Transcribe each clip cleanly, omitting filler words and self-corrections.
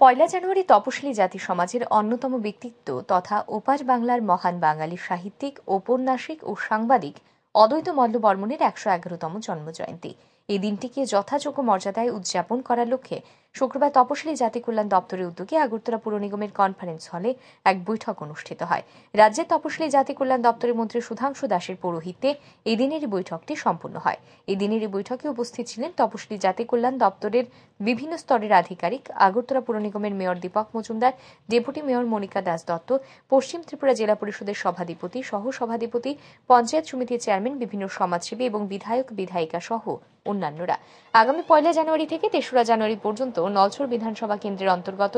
পয়লা জানুয়ারি তপশিলি জাতি সমাজের অন্যতম ব্যক্তিত্ব তথা ওপার বাংলার মহান বাঙালি সাহিত্যিক, ঔপন্যাসিক ও সাংবাদিক অদ্বৈত মল্ল বর্মণের ১১১তম জন্মজয়ন্তী। এই দিনটিকে যথাযোগ্য মর্যাদায় উদযাপন করার লক্ষ্যে শুক্রবার তপশিলি জাতি কল্যাণ দপ্তরের উদ্যোগে আগরতলা পুর নিগমের কনফারেন্স হলে এক বৈঠক অনুষ্ঠিত হয়। রাজ্যের তপশিলি জাতি কল্যাণ দপ্তরের মন্ত্রী সুধাংশু দাসের পৌরোহিত্যে এই দিনের বৈঠকটি সম্পন্ন হয়। এই দিনের এই বৈঠকে উপস্থিত ছিলেন তপশিলি জাতি কল্যাণ দপ্তরের বিভিন্ন স্তরের আধিকারিক, আগরতলা পুর নিগমের mayor Dipak Majumdar, deputy mayor Monika Das Dutta, পশ্চিম ত্রিপুরা জেলা পরিষদের সভাধিপতি, সহ সভাধিপতি, পঞ্চায়েত সমিতির চেয়ারম্যান, বিভিন্ন সমাজসেবী এবং বিধায়ক বিধায়িকা সহ অন্যান্যরা। আগামী ১ জানুয়ারি থেকে ৩রা জানুয়ারি পর্যন্ত নলছড় বিধানসভা কেন্দ্রের অন্তর্গত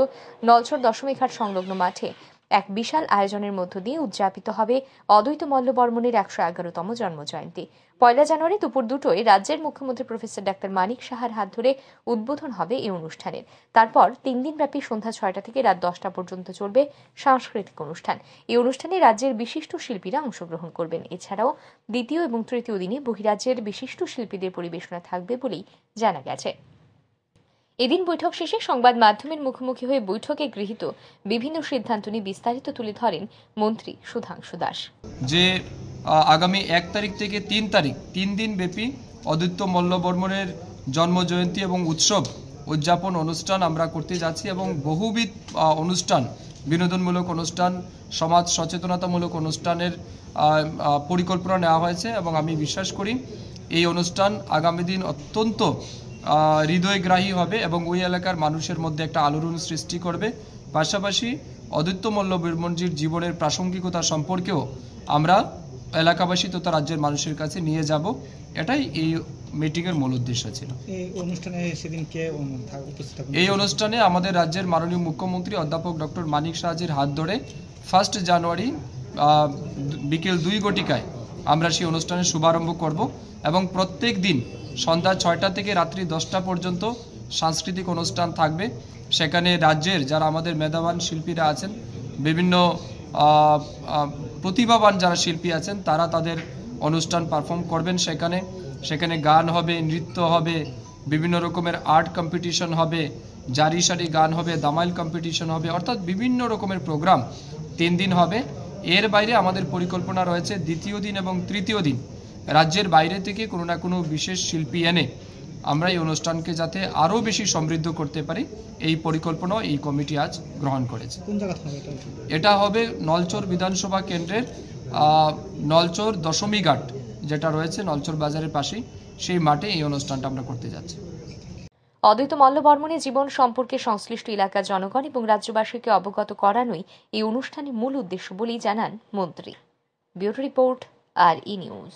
নলছড় দশমীঘাট সংলগ্ন মাঠে এক বিশাল আয়োজনের মধ্য দিয়ে উদযাপিত হবে অদ্বৈত মল্ল বর্মণের ১১১তম জন্মজয়ন্তী। ১ জানুয়ারি দুপুর ২টোয় রাজ্যের মুখ্যমন্ত্রী প্রফেসর ডাক্তার মানিক সাহার হাত ধরে উদ্বোধন হবে এই অনুষ্ঠানের। তারপর ৩ দিনব্যাপী সন্ধ্যা ৬টা থেকে রাত ১০টা পর্যন্ত চলবে সাংস্কৃতিক অনুষ্ঠান। এই অনুষ্ঠানে রাজ্যের বিশিষ্ট শিল্পীরা অংশগ্রহণ করবেন। এছাড়াও দ্বিতীয় এবং তৃতীয় দিনে বহিরাজ্যের বিশিষ্ট শিল্পীদের পরিবেশনা থাকবে বলেই জানা গেছে। এদিন বৈঠক শেষে সংবাদ মাধ্যমের মুখোমুখি হয়ে বৈঠকে গৃহীত বিভিন্ন সিদ্ধান্ত নিয়ে বিস্তারিত তুলে ধরেন মন্ত্রী সুধাংশু দাস। যে আগামী ১ তারিখ থেকে ৩ তারিখ ৩ দিন ব্যাপী অদ্বৈত মল্ল বর্মণের জন্মজয়ন্তী এবং উৎসব উদযাপন অনুষ্ঠান আমরা করতে যাচ্ছি এবং বহুবিধ অনুষ্ঠান, বিনোদনমূলক অনুষ্ঠান, সমাজ সচেতনতামূলক অনুষ্ঠানের পরিকল্পনা নেওয়া হয়েছে এবং আমি বিশ্বাস করি এই অনুষ্ঠান আগামী দিন অত্যন্ত হৃদয়গ্রাহী হবে এবং ওই এলাকার মানুষের মধ্যে একটা আলোড়ন সৃষ্টি করবে। পাশাপাশি অদ্বৈত মল্ল বর্মণজির জীবনের প্রাসঙ্গিকতা সম্পর্কেও আমরা এলাকাবাসী তথা রাজ্যের মানুষের কাছে নিয়ে যাব। এটাই এই মিটিংয়ের মূল উদ্দেশ্য ছিল। এই অনুষ্ঠানে আমাদের রাজ্যের মাননীয় মুখ্যমন্ত্রী অধ্যাপক ডক্টর মানিক সাহাজির হাত ধরে 1 জানুয়ারি বিকেল 2 ঘটিকায় আমরা সেই অনুষ্ঠানের শুভারম্ভ করব এবং প্রত্যেক দিন সন্ধ্যা 6টা থেকে রাত্রি 10টা পর্যন্ত সাংস্কৃতিক অনুষ্ঠান থাকবে। সেখানে রাজ্যের যারা আমাদের মেধাবান শিল্পীরা আছেন, বিভিন্ন প্রতিভাবান যারা শিল্পী আছেন, তারা তাদের অনুষ্ঠান পারফর্ম করবেন। সেখানে গান হবে, নৃত্য হবে, বিভিন্ন রকমের আর্ট কম্পিটিশন হবে, জারি সারি গান হবে, দামাইল কম্পিটিশন হবে, অর্থাৎ বিভিন্ন রকমের প্রোগ্রাম 3 দিন হবে। এর বাইরে আমাদের পরিকল্পনা রয়েছে দ্বিতীয় দিন এবং তৃতীয় দিন রাজ্যের বাইরে থেকে কোনো না কোনো বিশেষ শিল্পী এনে আমরা এই অনুষ্ঠানকে যাতে আরও বেশি সমৃদ্ধ করতে পারি, এই পরিকল্পনা এই কমিটি আজ গ্রহণ করেছে। এটা হবে নলছড় বিধানসভা কেন্দ্রের নলছড় দশমীঘাট যেটা রয়েছে নলছড় বাজারের পাশেই, সেই মাঠে এই অনুষ্ঠানটা আমরা করতে যাচ্ছি। অদ্বৈত মল্ল বর্মণের জীবন সম্পর্কে সংশ্লিষ্ট এলাকার জনগণ এবং রাজ্যবাসীকে অবগত করানোই এই অনুষ্ঠানের মূল উদ্দেশ্য বলেই জানান মন্ত্রী। Bureau report, RE news.